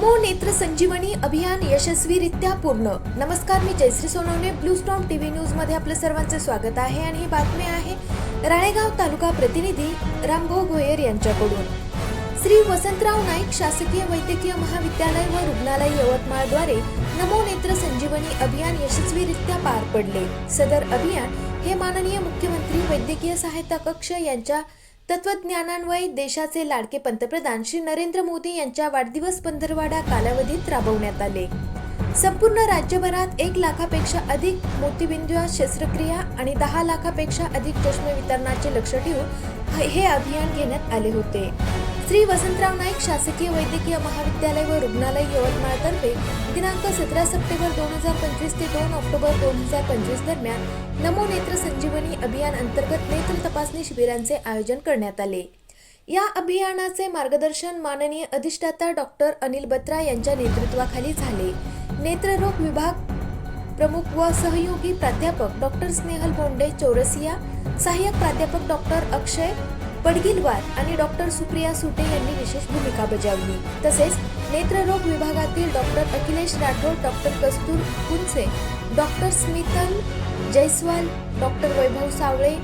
नमो नेत्र संजीवनी अभियान यशस्वीरित्या पूर्ण। नमस्कार, मी Jayashree Sonawane, Blue Storm TV news मध्ये आपलं सर्वांचे स्वागत आहे आणि ही बातमी आहे राळेगाव तालुका प्रतिनिधी रामभाऊ भोयर यांच्याकडून। श्री वसंतराव नाईक शासकीय वैद्यकीय महाविद्यालय व रुग्णालय यवतमाळ द्वारे नमो नेत्र संजीवनी अभियान यशस्वीरित्या पार पडले। सदर अभियान हे माननीय मुख्यमंत्री वैद्यकीय सहायता कक्ष यांच्या तत्वज्ञानान्वये देशाचे लाडके पंतप्रधान श्री नरेंद्र मोदी यांच्या वाढदिवस पंधरवडा कालावधीत राबवण्यात आले। संपूर्ण राज्यभरात 1 लाखापेक्षा अधिक मोतीबिंदू शस्त्रक्रिया आणि 10 लाखापेक्षा अधिक चष्मे वितरणाचे लक्ष्य ठेवून हे अभियान घेण्यात आले होते। श्री वसंतराव नाईक शासकीय वैद्यकीय महाविद्यालय व रुग्णालय यवतमाळ तर्फे दिनांक 17 सप्टेंबर 2025 ते 2 ऑक्टोबर 2025 दरम्यान नमो नेत्र संजीवनी अभियान अंतर्गत नेत्र तपासणी शिबिरांचे आयोजन करण्यात आले। या अभियानाचे मार्गदर्शन माननीय अधिष्ठाता डॉक्टर अनिल बत्रा यांच्या नेतृत्वाखाली झाले। नेत्ररोग विभाग प्रमुख व सहयोगी प्राध्यापक डॉक्टर स्नेहल बोंडे चौरसिया, सहाय्यक प्राध्यापक डॉक्टर अक्षय पडगिलवार आणि डॉक्टर सुप्रिया सुटे यांनी विशेष भूमिका बजावली। तसेच नेत्ररोग विभागातील doctor Akhilesh Rathod, doctor Kastur Kunche, doctor Smital Jaiswal, doctor Vaibhav Sawale,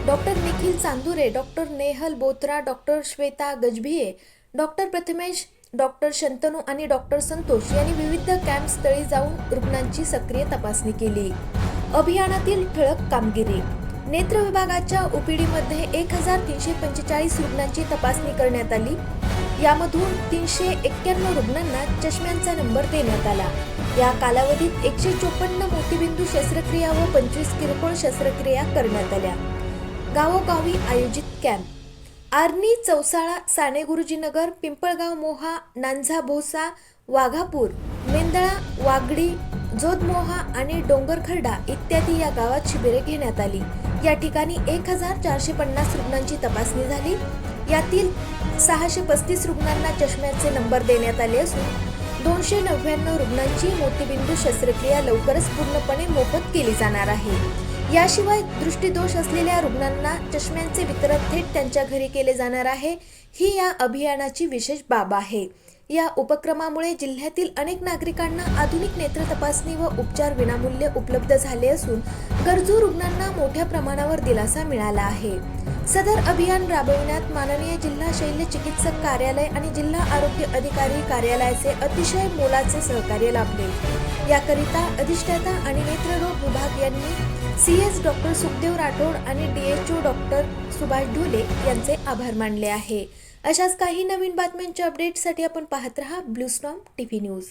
doctor Nikhil Chandure, doctor Nehal Botra, doctor Shweta Gajbhiye, doctor Prathamesh, doctor Shantanu आणि डॉक्टर संतोष यांनी विविध कॅम्प स्थळी जाऊन रुग्णांची सक्रिय तपासणी केली। अभियानातील ठळक कामगिरी: नेत्र विभागाच्या ओपीडी मध्ये 1345 रुग्णांची तपासणी करण्यात आली। यामधून 391 रुग्णांना चष्म्यांचा नंबर देण्यात आला। या कालावधीत 154 मोतीबिंदू शस्त्रक्रिया व 25 किरकोळ शस्त्रक्रिया करण्यात आल्या। गावोगावी आयोजित कॅम्प: आर्णी, चौसाळा, साने गुरुजीनगर, पिंपळगाव, मोहा, नांझा भोसा, वाघापूर, मेंदळा, वागडी, जोदमोहा आणि डोंगरखर्डा इत्यादी या गावात शिबिरे घेण्यात आली। या ठिकाणी 1450 रुग्णांची तपासणी झाली। यातील 635 रुग्णांना चष्म्याचे नंबर देण्यात आले असून 299 रुग्णांची मोतीबिंदू शस्त्रक्रिया लवकरच पूर्णपणे मोफत केली जाणार आहे। याशिवाय दृष्टीदोष असलेल्या रुग्णांना चष्म्यांचे वितरण थेट त्यांच्या घरी केले जाणार आहे। ही या अभियानाची विशेष बाब आहे। या उपक्रमामुळे जिल्ह्यातील अनेक नागरिकांना आधुनिक नेत्र तपासणी व उपचार विनामूल्य उपलब्ध झाले असून गरजू रुग्णांना मोठ्या प्रमाणावर दिलासा मिळाला आहे। सदर अभियान राबविण्यात माननीय जिल्हा शल्य चिकित्सक कार्यालय आणि जिल्हा आरोग्य अधिकारी कार्यालयाचे अतिशय मोलाचे सहकार्य लाभले। याकरिता अधिष्ठाता आणि नेत्ररोग विभाग यांनी CS डॉक्टर सुखदेव राठोड आणि DHO डॉक्टर सुभाष ढोले यांचे आभार मानले आहे। अशाच काही नवीन बातम्यांच्या अपडेटसाठी आपण पाहत रहा ब्लू स्टॉर्म टीव्ही न्यूज।